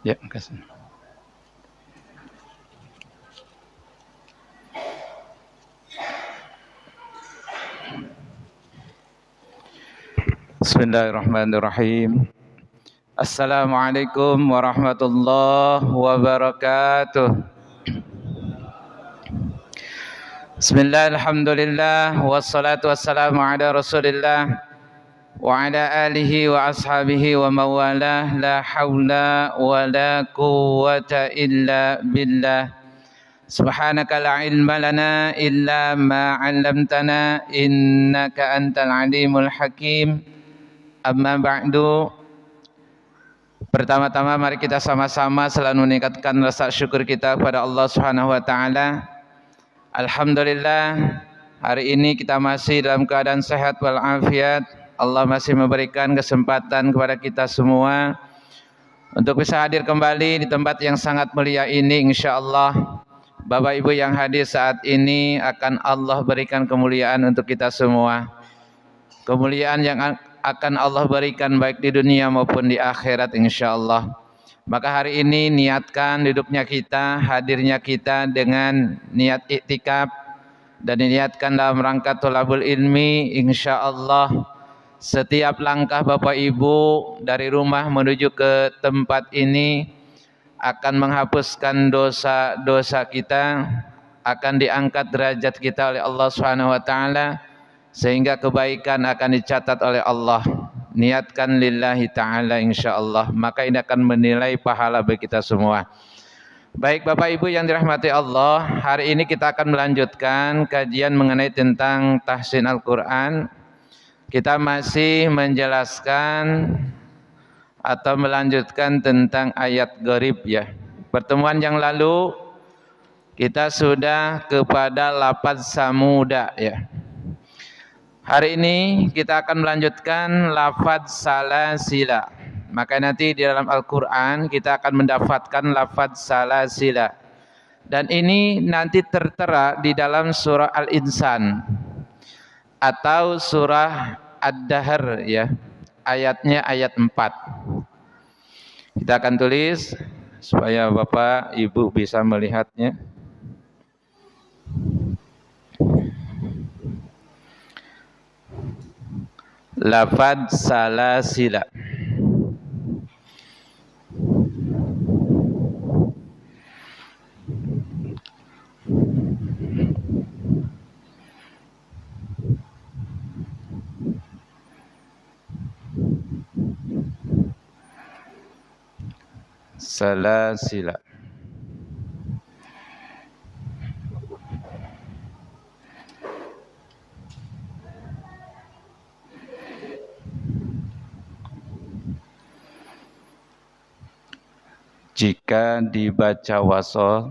Ya, makasih. Bismillahirrahmanirrahim. Assalamualaikum warahmatullahi wabarakatuh. Bismillah, alhamdulillah, wassalatu wassalamu ala rasulillah wa ala alihi wa ashabihi wa mawalah, la hawla wa la quwwata illa billah. Subhanaka la ilma lana illa ma 'allamtana innaka antal alimul hakim. Amma ba'du. Pertama-tama mari kita sama-sama selalu meningkatkan rasa syukur kita kepada Allah Subhanahu wa taala. Alhamdulillah, hari ini kita masih dalam keadaan sehat walafiat. Allah masih memberikan kesempatan kepada kita semua untuk bisa hadir kembali di tempat yang sangat mulia ini, insyaallah. Bapak Ibu yang hadir saat ini akan Allah berikan kemuliaan untuk kita semua. Kemuliaan yang akan Allah berikan baik di dunia maupun di akhirat, insyaallah. Maka hari ini niatkan duduknya kita, hadirnya kita dengan niat iktikaf dan diniatkan dalam rangka thalabul ilmi, insyaallah. Setiap langkah Bapak Ibu dari rumah menuju ke tempat ini akan menghapuskan dosa-dosa kita, akan diangkat derajat kita oleh Allah Subhanahu wa taala, sehingga kebaikan akan dicatat oleh Allah. Niatkan lillahi ta'ala, insyaallah, maka ini akan menilai pahala bagi kita semua. Baik Bapak Ibu yang dirahmati Allah, hari ini kita akan melanjutkan kajian mengenai tentang tahsin Al-Quran. Kita masih menjelaskan atau melanjutkan tentang ayat gharib ya. Pertemuan yang lalu kita sudah kepada lafaz samuda ya. Hari ini kita akan melanjutkan lafaz salasila. Maka nanti di dalam Al-Quran kita akan mendapatkan lafaz salasila. Dan ini nanti tertera di dalam surah Al-Insan atau surah Ad-Dahr ya. Ayatnya ayat 4. Kita akan tulis supaya Bapak Ibu bisa melihatnya. Lafaz salasila. Salasila. Jika dibaca wasol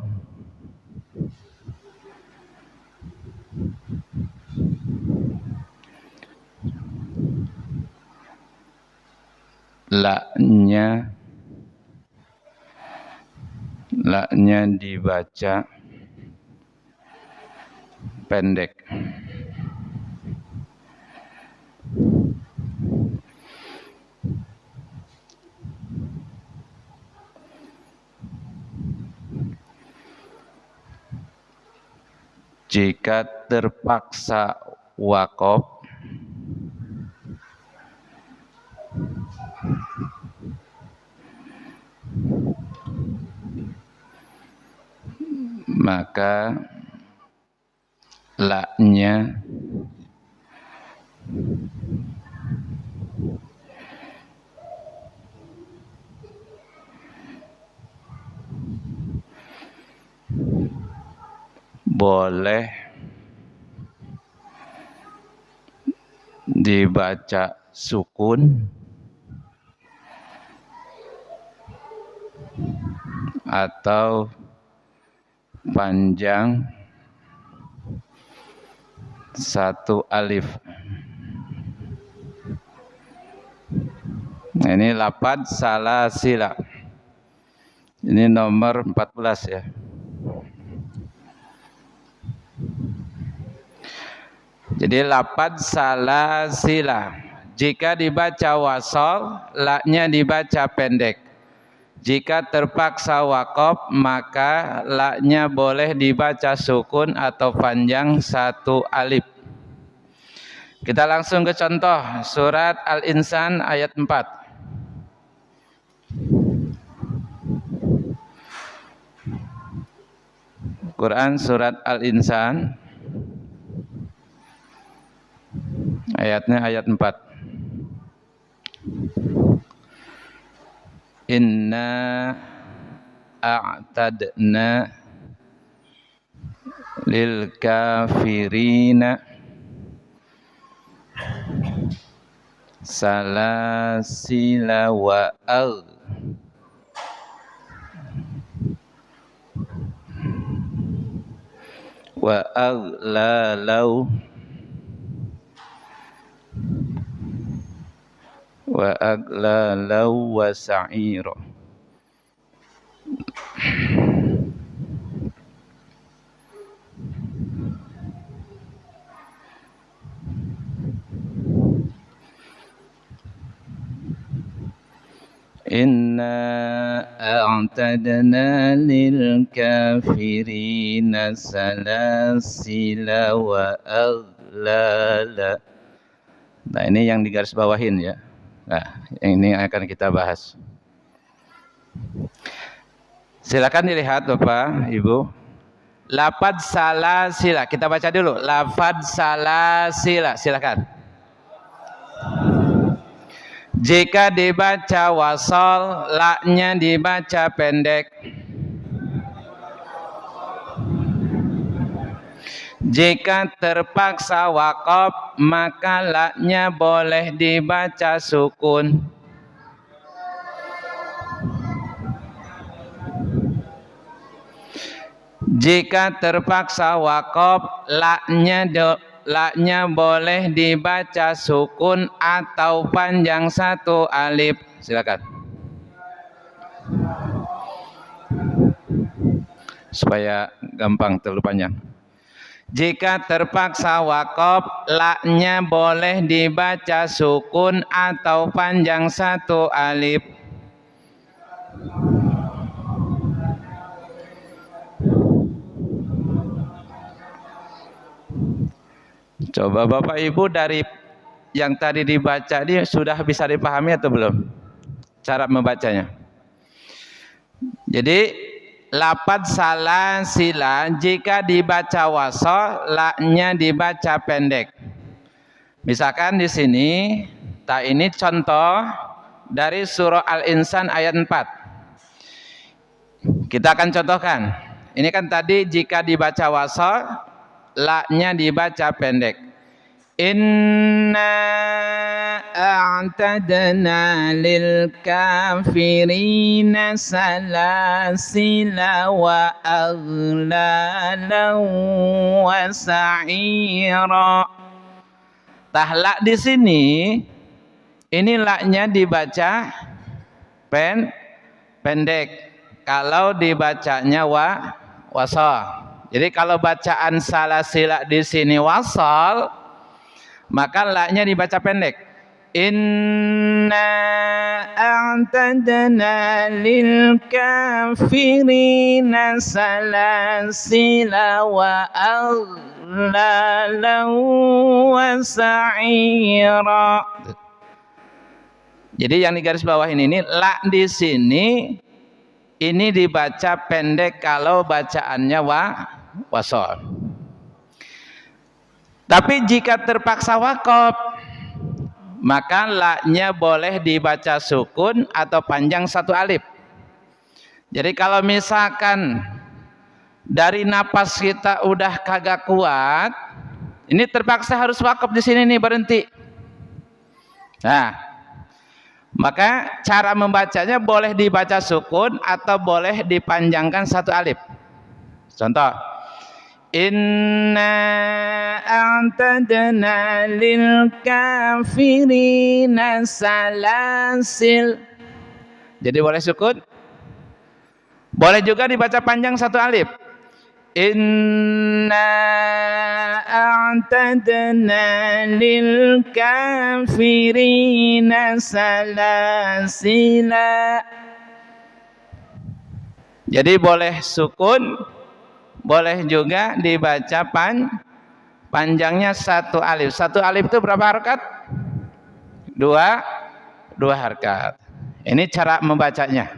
la-nya dibaca pendek. Jika terpaksa waqaf, maka la-nya boleh dibaca sukun atau panjang satu alif. Nah, ini lafaz salasila. Ini nomor 14 ya. Jadi lafaz salasila, jika dibaca wasol, la-nya dibaca pendek. Jika terpaksa waqaf maka la-nya boleh dibaca sukun atau panjang satu alif. Kita langsung ke contoh surat Al-Insan ayat 4. Quran surat Al-Insan ayatnya ayat 4. Inna a'tadna lil kafirina salasila wa aghlalau wa sa'ira. Inna a'tadna lil kafirina salasila wa aghlala. Nah, ini yang digaris bawahin ya. Nah, ini akan kita bahas. Silakan dilihat Bapak, Ibu. Lafadz salasila, kita baca dulu. Lafadz salasila, silakan. Jika dibaca wasol, la-nya dibaca pendek. Jika terpaksa waqaf, maka la-nya boleh dibaca sukun. Jika terpaksa waqaf, la-nya boleh dibaca sukun atau panjang satu alif. Silakan. Supaya gampang, terlalu panjang. Jika terpaksa waqaf, la-nya boleh dibaca sukun atau panjang satu alif. Coba Bapak Ibu dari yang tadi dibaca ini sudah bisa dipahami atau belum? Cara membacanya. Jadi lafadz salasila jika dibaca wasol, la-nya dibaca pendek. Misalkan di sini, ini contoh dari surah Al-Insan ayat 4. Kita akan contohkan. Ini kan tadi jika dibaca wasol, la-nya dibaca pendek. Inna a'tadna lil kafirina salasila wa aghlalan wa sa'ira. La di sini ini la-nya dibaca pendek. Kalau dibacanya wasal. Jadi kalau bacaan salasila di sini wasal, maka la-nya dibaca pendek. Inna a'tadna lil kafirina salasila wa aghlalan wa sa'ira. Jadi yang di garis bawah ini la di sini ini dibaca pendek kalau bacaannya wasal. Tapi jika terpaksa waqaf, maka la-nya boleh dibaca sukun atau panjang satu alif. Jadi kalau misalkan dari napas kita udah kagak kuat, ini terpaksa harus waqaf di sini nih, berhenti. Nah, maka cara membacanya boleh dibaca sukun atau boleh dipanjangkan satu alif. Contoh, Inna a'tadna lil kafirina salasil. Jadi boleh sukun, boleh juga dibaca panjang satu alif. Inna a'tadna lil kafirina salasila. Jadi boleh sukun, boleh juga dibaca panjangnya satu alif. Satu alif itu berapa harakat? Dua harakat. Ini cara membacanya.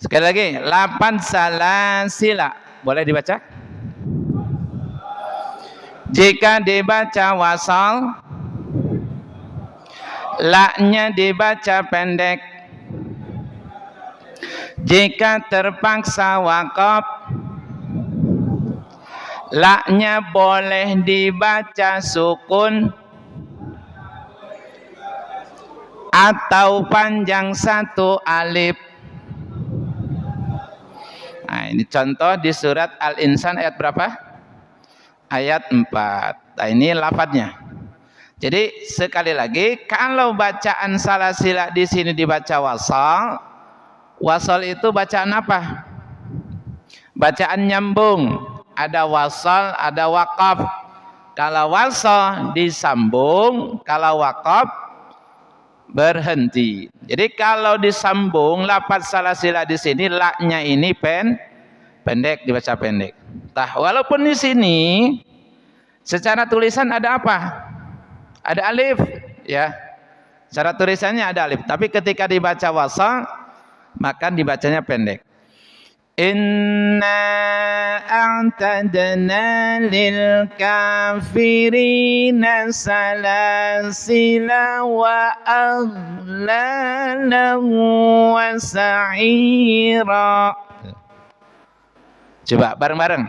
Sekali lagi, lapan salasila. Boleh dibaca? Jika dibaca wasal, la-nya dibaca pendek. Jika terpaksa waqaf, la-nya boleh dibaca sukun atau panjang satu alif. Nah, ini contoh di surat Al-Insan ayat berapa? Ayat 4. Nah, ini lafadznya. Jadi sekali lagi, kalau bacaan salasila di sini dibaca wasal, wasal itu bacaan apa? Bacaan nyambung. Ada wasal, ada waqaf. Kalau wasal disambung, kalau waqaf berhenti. Jadi kalau disambung lafaz salasila di sini la-nya ini pendek, dibaca pendek. Nah, walaupun di sini secara tulisan ada apa? Ada alif, ya. Secara tulisannya ada alif, tapi ketika dibaca wasal maka dibacanya pendek. Inna a'tadna lil kafirina salasila wa aghlalan wa sa'ira. Coba bareng-bareng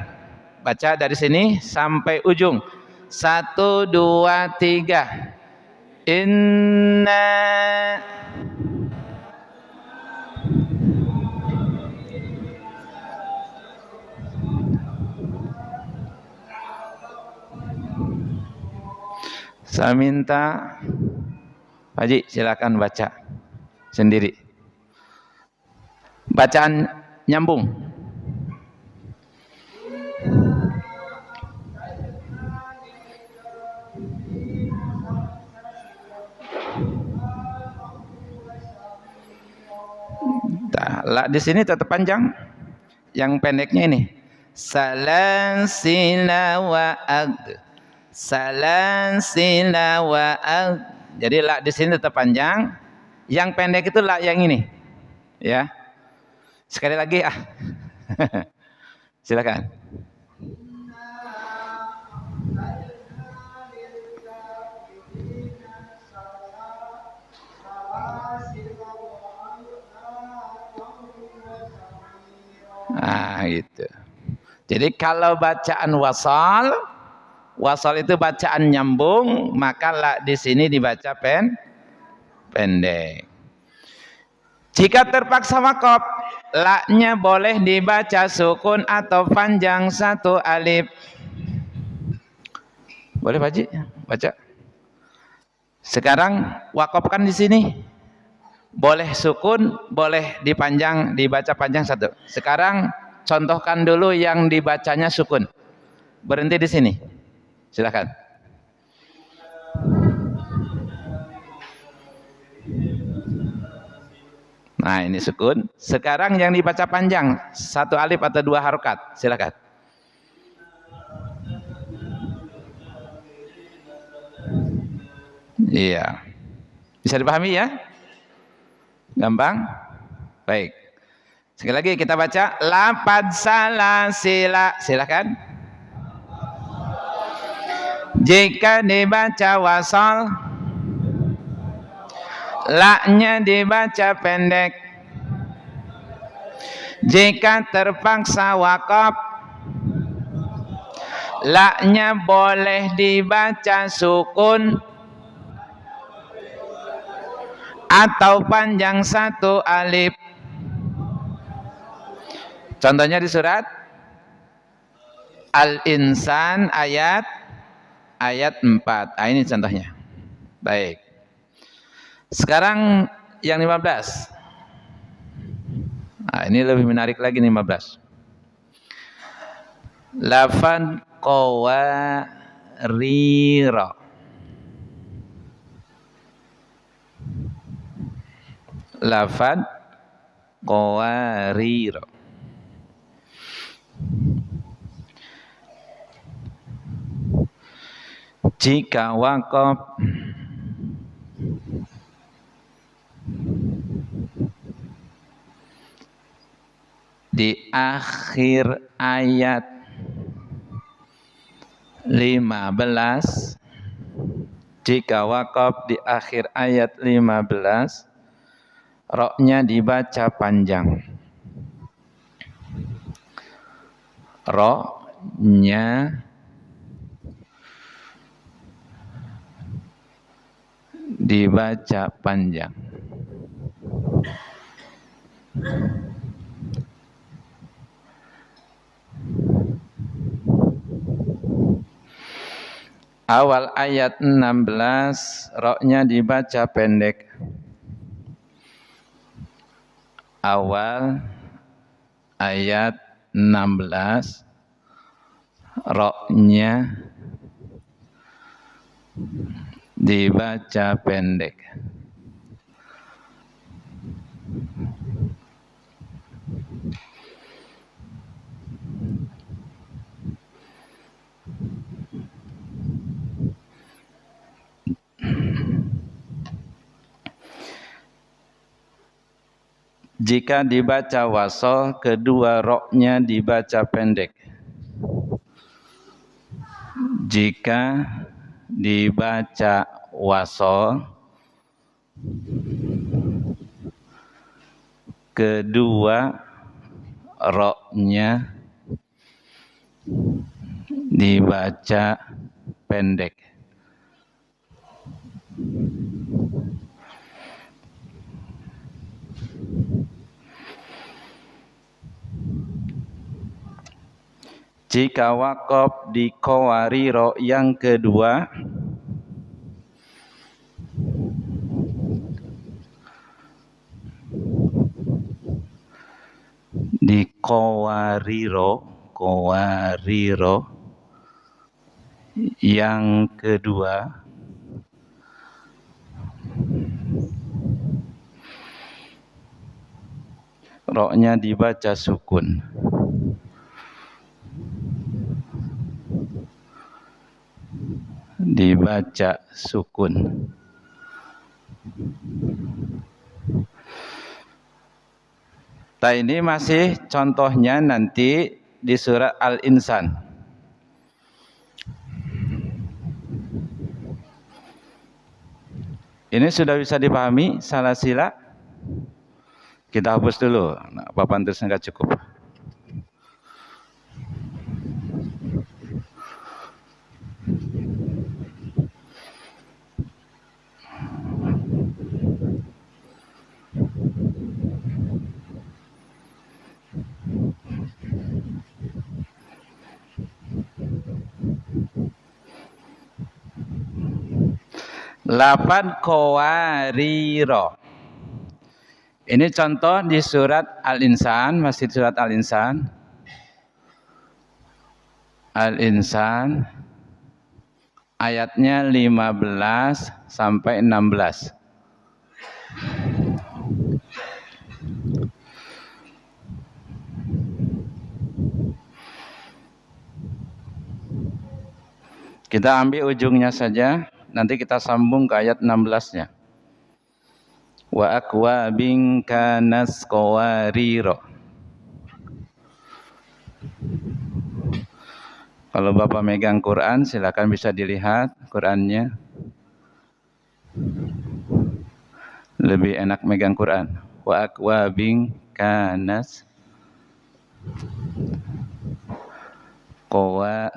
baca dari sini sampai ujung. 1, 2, 3. Inna saya minta Pak Haji silakan baca sendiri. Bacaan nyambung. Nah, di sini tetap panjang. Yang pendeknya ini. Salasila wa ag. Salasila wa ag. Jadi la di sini tetap panjang. Yang pendek itu la yang ini. Ya. Sekali lagi silakan. Nah, gitu. Jadi kalau bacaan wasal itu bacaan nyambung, maka la di sini dibaca pendek. Jika terpaksa waqaf, la-nya boleh dibaca sukun atau panjang satu alif. Boleh Pak Haji baca. Sekarang waqafkan di sini. Boleh sukun, boleh dipanjang, dibaca panjang satu. Sekarang contohkan dulu yang dibacanya sukun. Berhenti di sini. Silakan. Nah, ini sukun. Sekarang yang dibaca panjang, satu alif atau dua harokat. Silakan. Iya. Bisa dipahami ya? Gampang? Baik. Sekali lagi kita baca lapad salasila. Silakan. Jika dibaca wasal, la-nya dibaca pendek. Jika terpaksa waqaf, la-nya boleh dibaca sukun atau panjang satu alif. Contohnya di surat Al-Insan ayat 4. Nah, ini contohnya. Baik. Sekarang yang 15. Nah, ini lebih menarik lagi 15. Lafan qawarira. Lafan qawarir. Jika waqaf di akhir ayat 15, jika waqaf di akhir ayat 15, roknya dibaca panjang. Roknya dibaca panjang. Awal ayat 16, roknya dibaca pendek. Awal ayat 16, roknya dibaca pendek. Jika dibaca wasol, kedua roknya dibaca pendek. Jika dibaca wasol, kedua roknya dibaca pendek. Jika waqaf di qawariro yang kedua, di qawariro yang kedua, roknya dibaca sukun. Dibaca sukun. Ini masih contohnya nanti di surat Al-Insan. Ini sudah bisa dipahami salah sila? Kita hapus dulu. Nah, papan tulisnya nggak cukup. Lafad qawariro. Ini contoh di surat Al-Insan, masih surat Al-Insan. Al-Insan ayatnya 15 sampai 16. Kita ambil ujungnya saja, nanti kita sambung ke ayat 16-nya. Wa akwabin kanas qawariro. Kalau Bapak megang Quran, silakan bisa dilihat Qurannya. Lebih enak megang Quran. Wa akwabin kanas qawariro.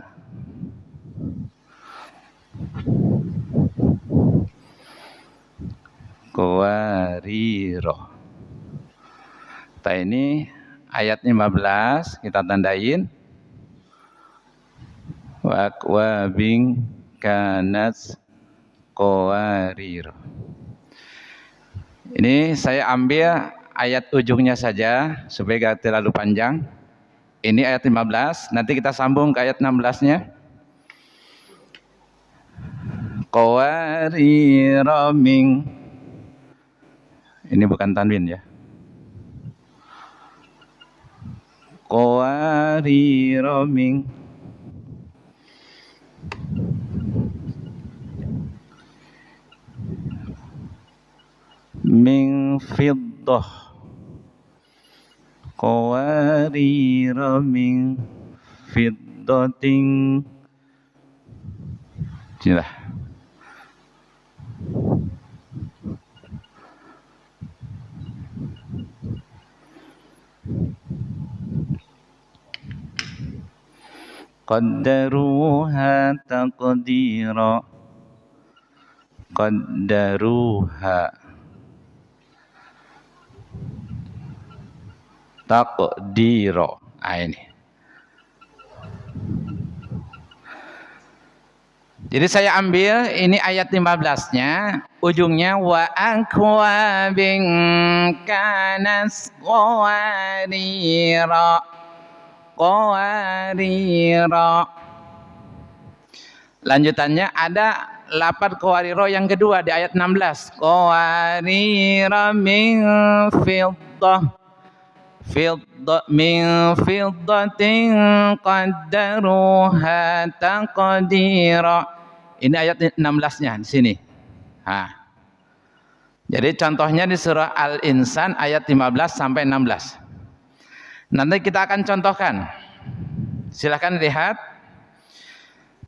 Ini ayat 15 kita tandain. Wa akwabin kanas qawariro. Ini saya ambil ayat ujungnya saja supaya tidak terlalu panjang. Ini ayat 15, nanti kita sambung ke ayat 16-nya. Qawariro min. Ini bukan tanwin ya. qawarira min fiddah qawarira min fiddatin. Sinilah. Qaddaruha taqdira. Qaddaruha taqdira. Ini. Jadi saya ambil ini ayat 15-nya, ujungnya wa akwabin kanas qawarira. Qawarira. Lanjutannya ada lapad qawarira yang kedua di ayat 16. Qawarira min fiddah. Min fiddatin qaddaruha taqdira. Ini ayat 16-nya di sini. Jadi contohnya di surah Al-Insan ayat 15 sampai 16. Nanti kita akan contohkan. Silahkan lihat.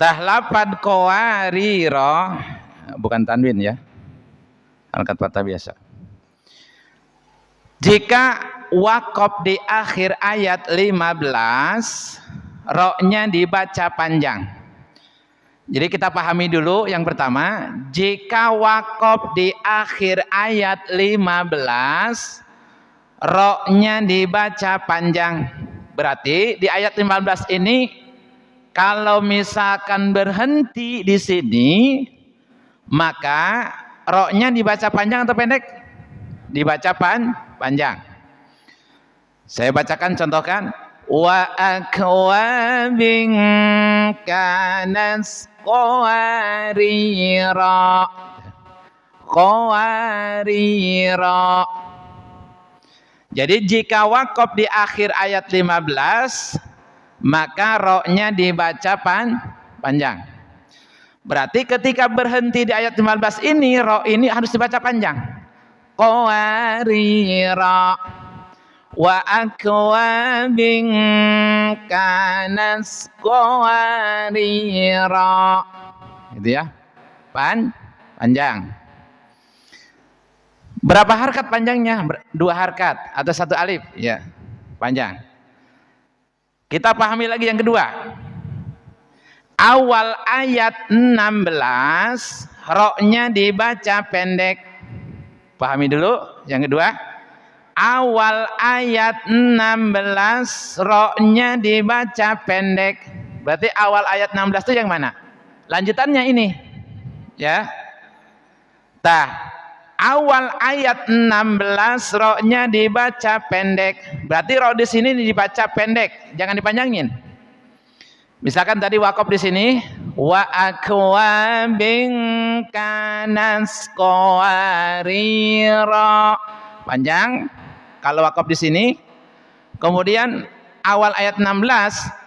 Tahlapad qawarira, bukan tanwin ya. Harkat fathah biasa. Jika waqaf di akhir ayat 15, ro-nya dibaca panjang. Jadi kita pahami dulu yang pertama, jika waqaf di akhir ayat 15, ro-nya dibaca panjang. Berarti di ayat 15 ini kalau misalkan berhenti di sini, maka ro-nya dibaca panjang atau pendek? Dibaca panjang. Saya bacakan, contohkan. Wa akwabin kanas qawarira. Qawarira. Jadi jika waqaf di akhir ayat 15, maka ro-nya dibaca panjang. Berarti ketika berhenti di ayat 15 ini, ro ini harus dibaca panjang. Qawarira. Wa akwabin kanas qawarira. Gitu ya. Panjang. Berapa harkat panjangnya? 2 harkat atau 1 alif? Ya, panjang. Kita pahami lagi yang kedua. Awal ayat 16, ro-nya dibaca pendek. Pahami dulu yang kedua. Awal ayat 16, ro-nya dibaca pendek. Berarti awal ayat 16 itu yang mana? Lanjutannya ini. Ya. Awal ayat 16, ro-nya dibaca pendek. Berarti ro di sini dibaca pendek, jangan dipanjangin. Misalkan tadi waqaf di sini, wa akwabin kanas qawarira. Panjang kalau waqaf di sini. Kemudian awal ayat 16,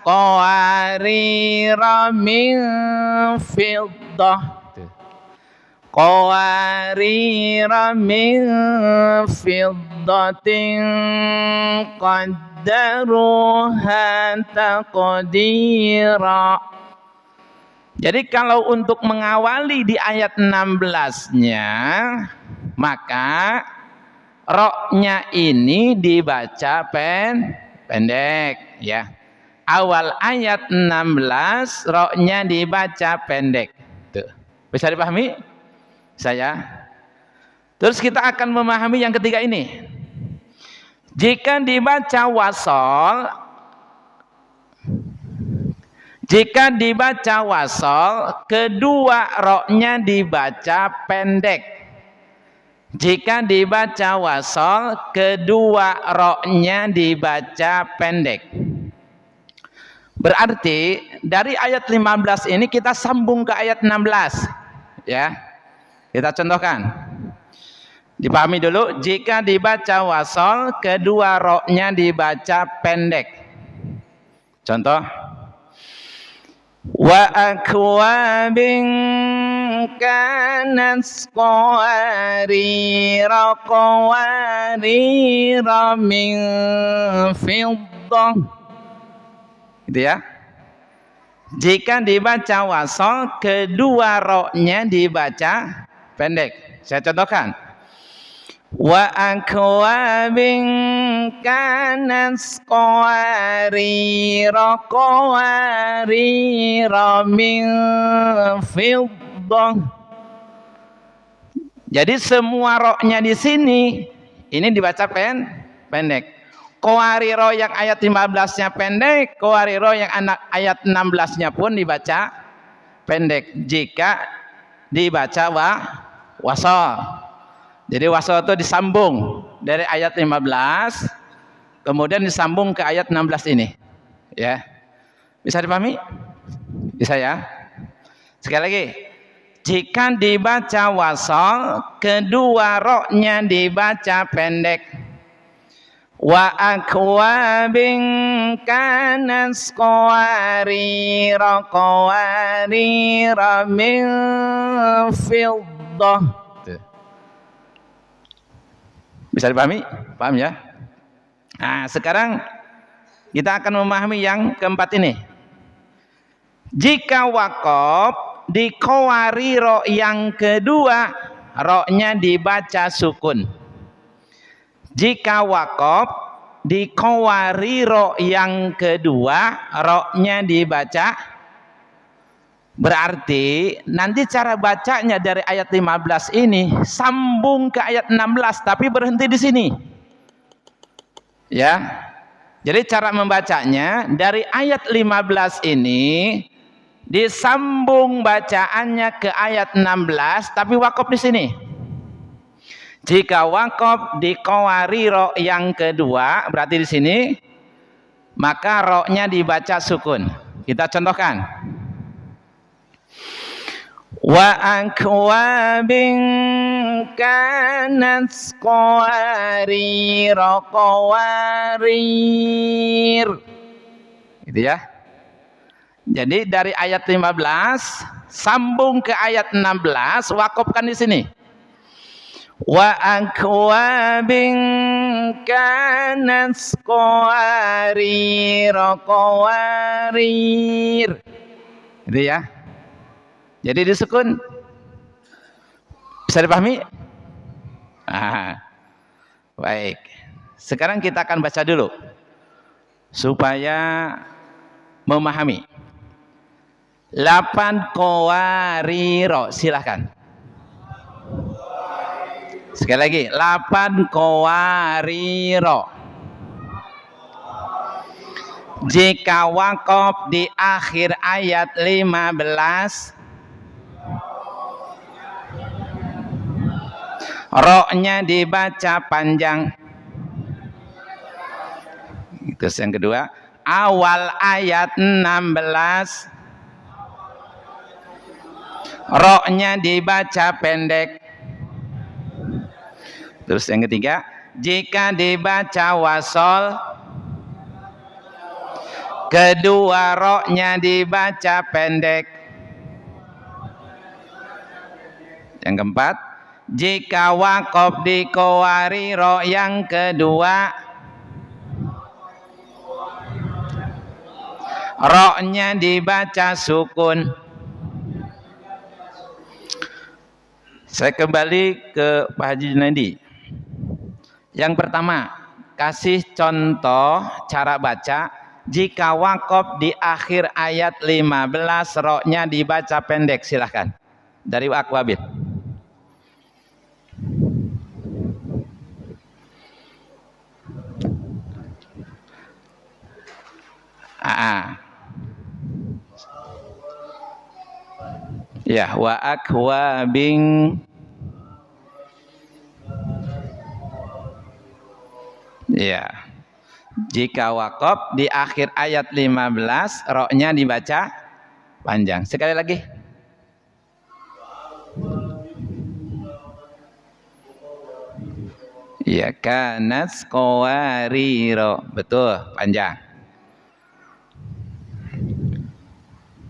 qawarira min fiddah. Qawarira min fiddatin qaddaruha taqdira. Jadi kalau untuk mengawali di ayat 16-nya, maka ro-nya ini dibaca pendek ya. Awal ayat 16, ro-nya dibaca pendek. Tuh. Bisa dipahami? Saya. Terus kita akan memahami yang ketiga ini. Jika dibaca wasol, kedua ro-nya dibaca pendek. Jika dibaca wasol, kedua ro-nya dibaca pendek. Berarti dari ayat 15 ini kita sambung ke ayat 16. Ya. Kita contohkan. Dipahami dulu, jika dibaca wasol, kedua ro-nya dibaca pendek. Contoh, wa akwabin kanat qawarira qawarira min fiddah. Gitu ya. Jika dibaca wasol, kedua ro-nya dibaca pendek. Saya contohkan. Wa akwabin kanat qawarira qawarira min fiddah. Jadi semua ro-nya di sini ini dibaca pendek. Qawariro yang ayat 15-nya pendek, qawariro yang ayat 16-nya pun dibaca pendek jika dibaca wasol. Jadi wasol itu disambung dari ayat 15 kemudian disambung ke ayat 16 ini. Ya. Bisa dipahami? Bisa ya? Sekali lagi. Jika dibaca wasol, kedua ro-nya dibaca pendek. Wa akwabin kanat qawarira qawarira min fiddah. Bisa dipahami? Paham ya? Nah, sekarang kita akan memahami yang keempat ini. Jika waqaf di qawariro yang kedua, ro-nya dibaca sukun. Jika waqaf di qawariro yang kedua, ro-nya dibaca, berarti nanti cara bacanya dari ayat 15 ini sambung ke ayat 16 tapi berhenti di sini. Ya. Jadi cara membacanya dari ayat 15 ini disambung bacaannya ke ayat 16 tapi waqaf di sini. Jika waqaf di qawariro yang kedua, berarti di sini maka ro-nya dibaca sukun. Kita contohkan. Wa akwabin kanat qawarira qawarir. Gitu ya. Jadi dari ayat 15 sambung ke ayat 16, waqafkan di sini. Wa akwabin kanat qawarira qawarir. Gitu ya. Jadi disukun. Bisa dipahami? Baik. Sekarang kita akan baca dulu supaya memahami. Lapan qawariro, silahkan. Sekali lagi, lapan qawariro. Jika waqaf di akhir ayat 15, ro-nya dibaca panjang. Terus yang kedua, awal ayat 16, ro-nya dibaca pendek. Terus yang ketiga, jika dibaca wasol, kedua ro-nya dibaca pendek. Yang keempat, jika waqaf di qawariro yang kedua, ro-nya dibaca sukun. Saya kembali ke Pak Haji Junaidi. Yang pertama, kasih contoh cara baca jika waqaf di akhir ayat 15, ro-nya dibaca pendek. Silahkan dari Akwabin. Ya, wa akwabin. Ya. Jika waqaf di akhir ayat 15, ro-nya dibaca panjang. Sekali lagi. Ya, kanat qawariro. Betul, panjang.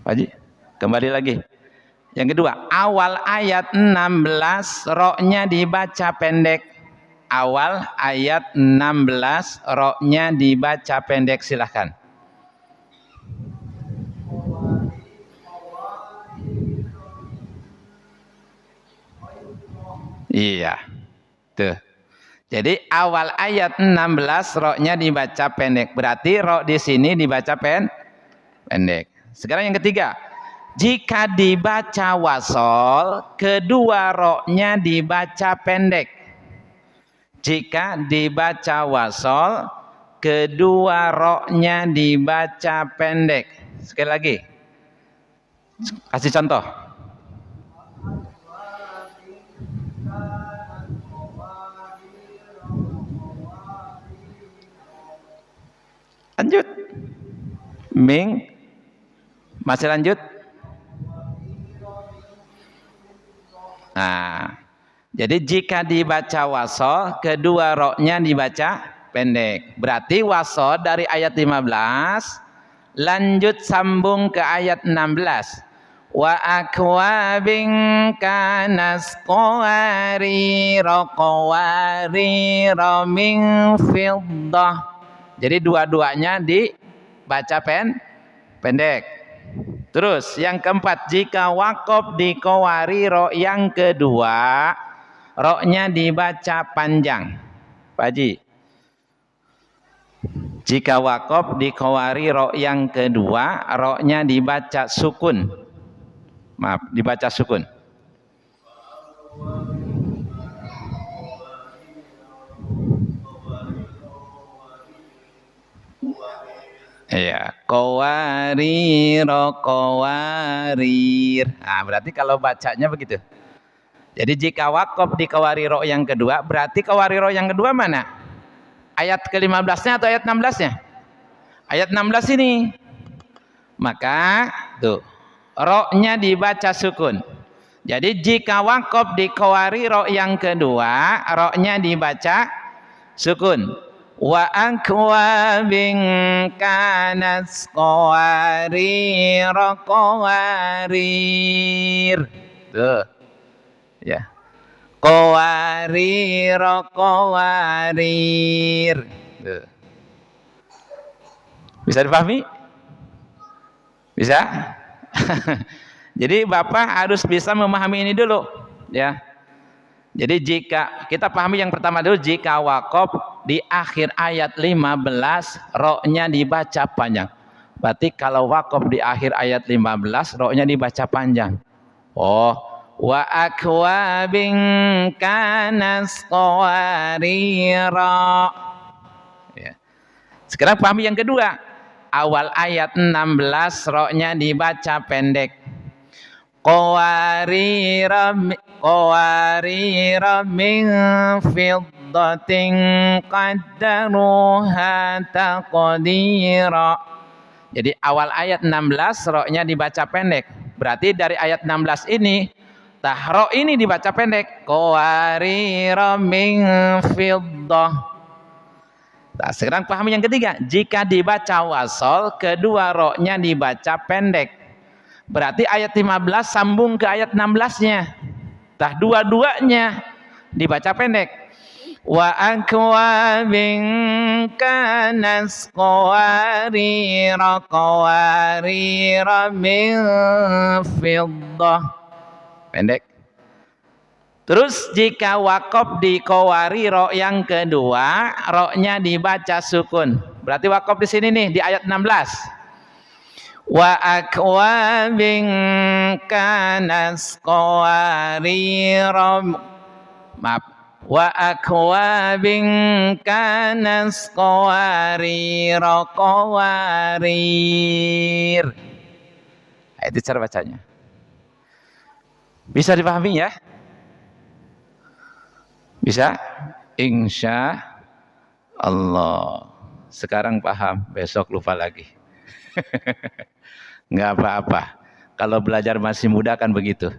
Pak Haji, kembali lagi. Yang kedua, awal ayat 16 ro-nya dibaca pendek. Awal ayat 16 ro-nya dibaca pendek, silahkan. Iya. Tuh. Jadi awal ayat 16 ro-nya dibaca pendek. Berarti ro di sini dibaca pendek. Sekarang yang ketiga. Jika dibaca wasol, kedua ro-nya dibaca pendek. Jika dibaca wasol, kedua ro-nya dibaca pendek. Sekali lagi. Kasih contoh. Lanjut. Ming. Masih lanjut? Nah, jadi jika dibaca wasol, kedua ro-nya dibaca pendek. Berarti wasol dari ayat 15 lanjut sambung ke ayat 16. Wa akwabin kanas qawari min fiddah. Jadi dua-duanya dibaca pendek. Terus yang keempat, jika wakof di kawari ro yang kedua, ro-nya dibaca panjang. Pak Haji, jika wakof di kawari ro yang kedua, ro-nya dibaca sukun. Maaf, dibaca sukun. Iya, kawarir. Nah, berarti kalau bacanya begitu. Jadi jika wakof di kawariro yang kedua, berarti kawariro yang kedua mana? Ayat ke-15-nya atau ayat 16-nya? Ayat 16 ini. Maka tuh, ro-nya dibaca sukun. Jadi jika wakof di kawariro yang kedua, ro-nya dibaca sukun. Wa akwabin kanas qawarir. Tuh. Ya. Qawarir. Tuh. Bisa dipahami? Bisa? Jadi Bapak harus bisa memahami ini dulu, ya. Jadi jika kita pahami yang pertama dulu, jika wakof di akhir ayat 15 ro-nya dibaca panjang. Berarti kalau wakof di akhir ayat 15 ro-nya dibaca panjang. Oh, wa akwabin kanas qawarira. Ya. Sekarang pahami yang kedua. Awal ayat 16 ro-nya dibaca pendek. Qawarira min fiddatin qaddaruha taqdira. Jadi awal ayat 16 ro-nya dibaca pendek. Berarti dari ayat 16 ini ro ini dibaca pendek. Qawarira min fiddah. Nah, sekarang pahami yang ketiga. Jika dibaca wasol, kedua ro-nya dibaca pendek. Berarti ayat 15 sambung ke ayat 16-nya. Tah dua-duanya dibaca pendek. Wa akwabin kanas qawarira min fiddah. Pendek. Terus jika wakof di qawariro yang kedua, ro-nya dibaca sukun. Berarti wakof di sini nih di ayat 16. Wa akwabin kanas qawarira. Maaf. Wa akwabin kanas qawarira. Itu cara bacanya. Bisa dipahami ya? Bisa? Insya Allah. Sekarang paham, besok lupa lagi. Nggak apa-apa. Kalau belajar masih muda kan begitu.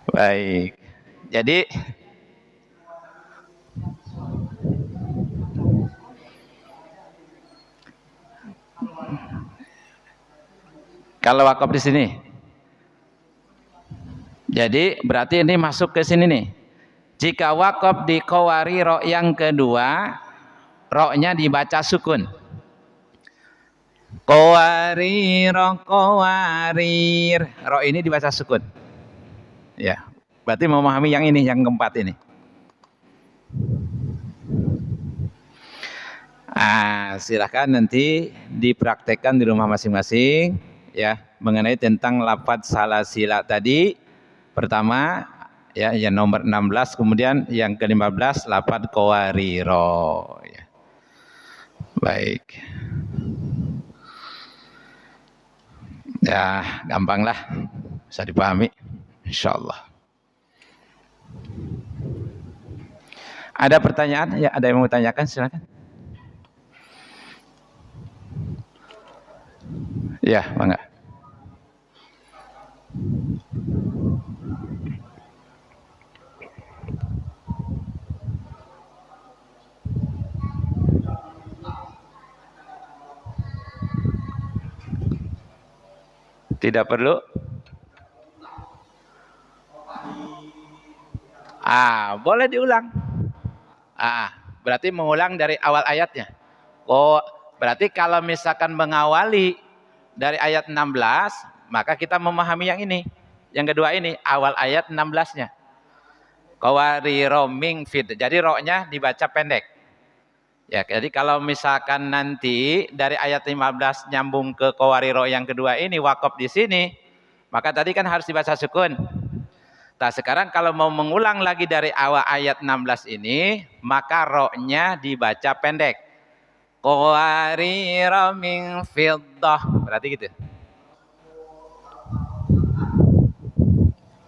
Baik. Jadi Kalau wakaf di sini. Jadi berarti ini masuk ke sini nih. Jika wakaf di qawari ro yang kedua, ro-nya dibaca sukun. Qawariro qawarir. Ro ini dibaca sukun. Ya. Berarti memahami yang ini, yang keempat ini. Silahkan nanti dipraktekkan di rumah masing-masing ya mengenai tentang lafaz salasila tadi. Pertama ya yang nomor 16, kemudian yang ke-15 lafaz qawariro ya. Baik. Ya, gampang lah. Bisa dipahami insyaallah. Ada pertanyaan? Ya, ada yang mau tanyakan silakan. Ya, bangga. Tidak perlu? Boleh diulang. Berarti mengulang dari awal ayatnya. Berarti kalau misalkan mengawali dari ayat 16, maka kita memahami yang ini. Yang kedua ini, awal ayat 16-nya. Qawariro min fid. Jadi ro-nya dibaca pendek. Ya, jadi kalau misalkan nanti dari ayat 15 nyambung ke qawariro yang kedua ini wakaf di sini, maka tadi kan harus dibaca sukun. Nah, sekarang kalau mau mengulang lagi dari awal ayat 16 ini, maka ro-nya dibaca pendek. Qawariro min fiddah. Berarti gitu.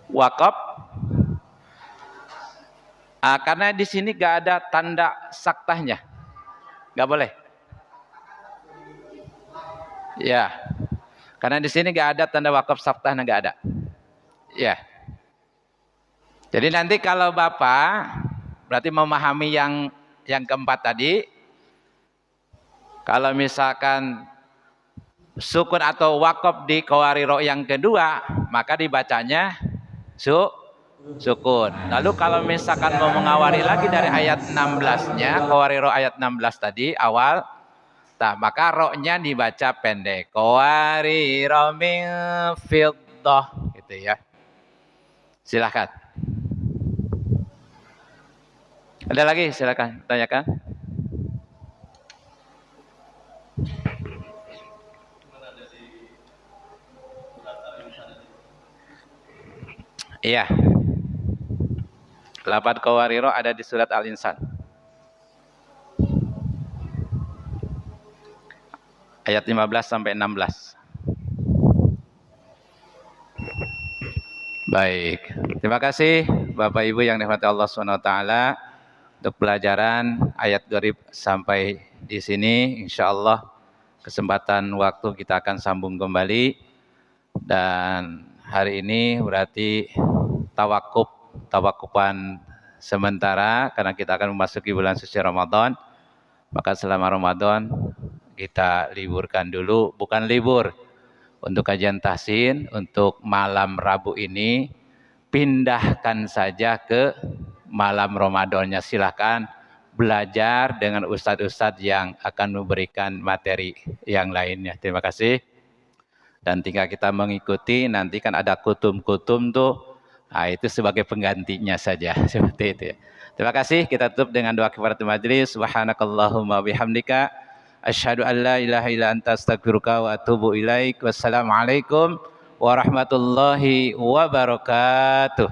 Wakaf. Karena di sini gak ada tanda saktahnya. Gak boleh. Ya. Karena di sini gak ada tanda wakaf saktahnya, gak ada. Ya. Jadi nanti kalau Bapak berarti memahami yang keempat tadi, kalau misalkan sukun atau wakaf di qawariro yang kedua, maka dibacanya sukun. Lalu kalau misalkan mau mengawali lagi dari ayat 16-nya, qawariro ayat 16 tadi awal, maka ro-nya dibaca pendek. Qawariro min fiddah gitu ya. Silakan. Ada lagi? Silakan tanyakan. Iya. Lafaz qawariro ada di surat Al-Insan. Ayat 15 sampai 16. Baik. Terima kasih Bapak Ibu yang dirahmati Allah SWT untuk pelajaran ayat gharib sampai di sini. Insyaallah kesempatan waktu kita akan sambung kembali. Dan hari ini berarti tawakufan sementara karena kita akan memasuki bulan suci Ramadan. Maka selama Ramadan kita liburkan dulu, bukan libur untuk kajian tahsin. Untuk malam Rabu ini pindahkan saja ke malam Ramadannya. Silahkan belajar dengan ustadz-ustadz yang akan memberikan materi yang lainnya. Terima kasih. Dan tinggal kita mengikuti, nanti kan ada kutum-kutum tuh, itu sebagai penggantinya saja, seperti itu ya. Terima kasih, kita tutup dengan doa kifaratul majlis. Subhanakallahumma bihamdika, asyhadu an la ilaha illa anta astaghfiruka wa atubu ilaik. Wassalamualaikum warahmatullahi wabarakatuh.